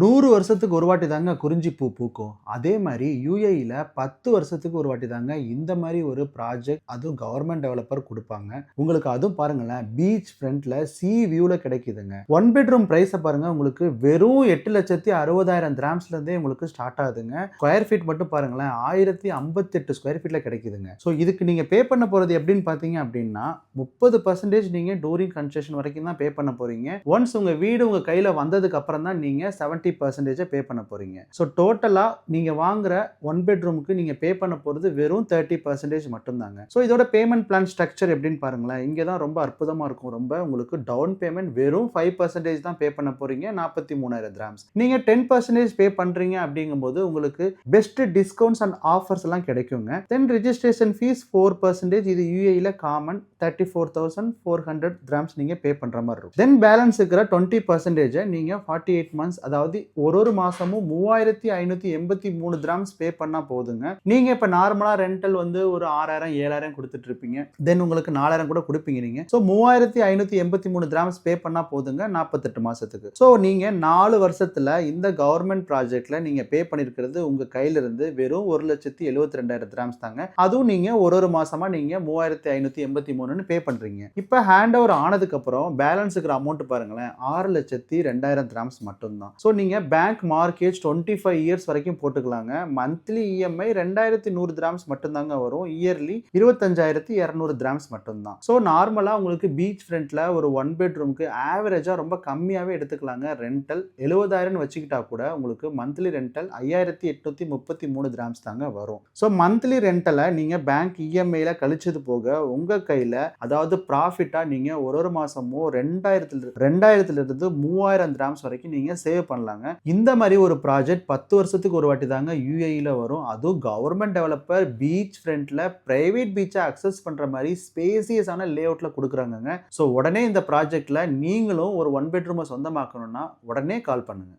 100 வருஷத்துக்கு ஒரு வாட்டி தாங்க குறிஞ்சி பூ பூக்கும். அதே மாரி யுஏஇல 10 வருஷத்துக்கு ஒரு வாட்டி தாங்க இந்த மாரி ஒரு ப்ராஜெக்ட் அதுவும் கவர்ன்மென்ட் டெவலப்பர் குடுப்பாங்க. உங்களுக்கு அதுவும் பாருங்களேன், பீச் ஃப்ரண்ட்ல ஸீ வியூல கிடைக்குதுங்க. 1 பெட்ரூம் பிரைஸ பாருங்க உங்களுக்கு வெறும் 8,60,000 திராம்ஸ்ல இருந்தே உங்களுக்கு ஸ்டார்ட் ஆகுதுங்க. ஸ்கொயர் ஃபீட் மட்டும் பாருங்களேன் 1058 ஸ்கொயர் ஃபீட்ல கிடைக்குதுங்க. ஸோ இதுக்கு நீங்க பே பண்ண போறது எப்படின்னு பார்த்தீங்க அப்படின்னா, 30% நீங்க டூரிங் கன்ஸ்ட்ரக்ஷன் வரைக்கும் தான் பே பண்ண போறீங்க. ஒன்ஸ் உங்க வீடு உங்க கையில வந்ததுக்கு அப்புறம் தான் நீங்க 70% பே பண்ண போறீங்க. ஸோ டோட்டலா நீங்க வாங்குற 1 பெட்ரூமுக்கு நீங்க பே பண்ண போறது வெறும் 30% மட்டும் தாங்க. ஸோ இதோட பேமெண்ட் பிளான் ஸ்ட்ரக்சர் எப்படின்னு பாருங்களேன். இங்க தான் ரொம்ப அற்புதமா இருக்கும். ரொம்ப உங்களுக்கு டவுன் பேமெண்ட் வெறும் 5% தான் பே பண்ண போறீங்க. 43,000 திராம்ஸ். நீங்க 10% பே பண்றீங்க அப்படிங்கும்போது உங்களுக்கு பெஸ்ட் டிஸ்கவுண்ட்ஸ் அண்ட் ஆஃபர்ஸ் எல்லாம் கிடைக்குங்க. தென் ரெஜிஸ்ட்ரேஷன் ஃபீஸ் 4% இது யுஏஇல காமன் 34,400 திராம்ஸ் நீங்க பே பண்ற மாதிரி இருக்கும். தென் பேலன்ஸ் இருக்கிற 20% நீங்க 48 மந்த்ஸ் அதாவது ஒரு மாசமும் 3,583 திராம்ஸ் பே பண்ணா போதுங்க. நீங்க இப்ப நார்மலா ரெண்டல் வந்து ஒரு 6,000 7,000 கொடுத்துட்டு இருப்பீங்க. தென் உங்களுக்கு 4,000 கூட கொடுப்பீங்க நீங்க. சோ 3,583 திராம்ஸ் பே பண்ணா போதுங்க 48 மாசத்துக்கு. சோ நீங்க 4 வருஷத்துல இந்த கவர்மெண்ட் ப்ராஜெக்ட்ல நீங்க பே பண்ணிருக்கிறது உங்க கையில இருந்து வெறும் 1,72,000 திராம்ஸ் தாங்க. அதுவும் நீங்க ஒரு மாசமா நீங்க 3,583 பே பண்றீங்க. இப்ப ஹேண்ட் ஓவர் ஆனதுக்கு அப்புறம் பேலன்ஸ் இருக்கிற அமௌண்ட் பாருங்களேன் 6,02,000 திராம்ஸ் மட்டும் தான். சோ நீங்க பேங்க் மார்க்கேஜ் 25 இயர்ஸ் வரைக்கும் போட்டுக்கலாங்க. மந்த்லி இஎம்ஐ 2,100 திராம்ஸ் மட்டும் தாங்க வரும். இயர்லி 25,200 திராம்ஸ் மட்டும் தான். சோ நார்மலா உங்களுக்கு பீச் ஃப்ரண்ட்ல ஒரு 1 பெட்ரூமுக்கு ஆவரேஜா ரொம்ப கம்மியாவே எடுத்துக்கலாங்க. ரெண்டல் 70,000 வச்சுக்கிட்டா கூட உங்களுக்கு மந்த்லி ரெண்டல் 5,833 திராம்ஸ் தாங்க வரும். சோ மந்த்லி ரெண்டலை நீங்க பேங்க் இஎம்ஐல கழிச்சது போக உங்க கையில அதாவது ப்ராஃபிட்டா நீங்க ஒரு மாசமோ 2,000 இருந்து 3,000 திராம்ஸ் வரைக்கும் நீங்க சேவ் பண்ணலாங்க. இந்த மாதிரி ஒரு ப்ராஜெக்ட் 10 வருஷத்துக்கு ஒரு வாட்டி தாங்க யுஏஇல வரும். அதுவும் கவர்மெண்ட் டெவலப்பர் பீச் ஃப்ரண்ட்ல பிரைவேட் பீச்சை அக்சஸ் பண்ற மாதிரி ஸ்பேசியஸான லே அவுட்ல கொடுக்குறாங்க. ஸோ உடனே இந்த ப்ராஜெக்ட்ல நீங்களும் ஒரு 1 பெட்ரூமை சொந்தமாக்கணும்னா உடனே கால் பண்ணுங்க.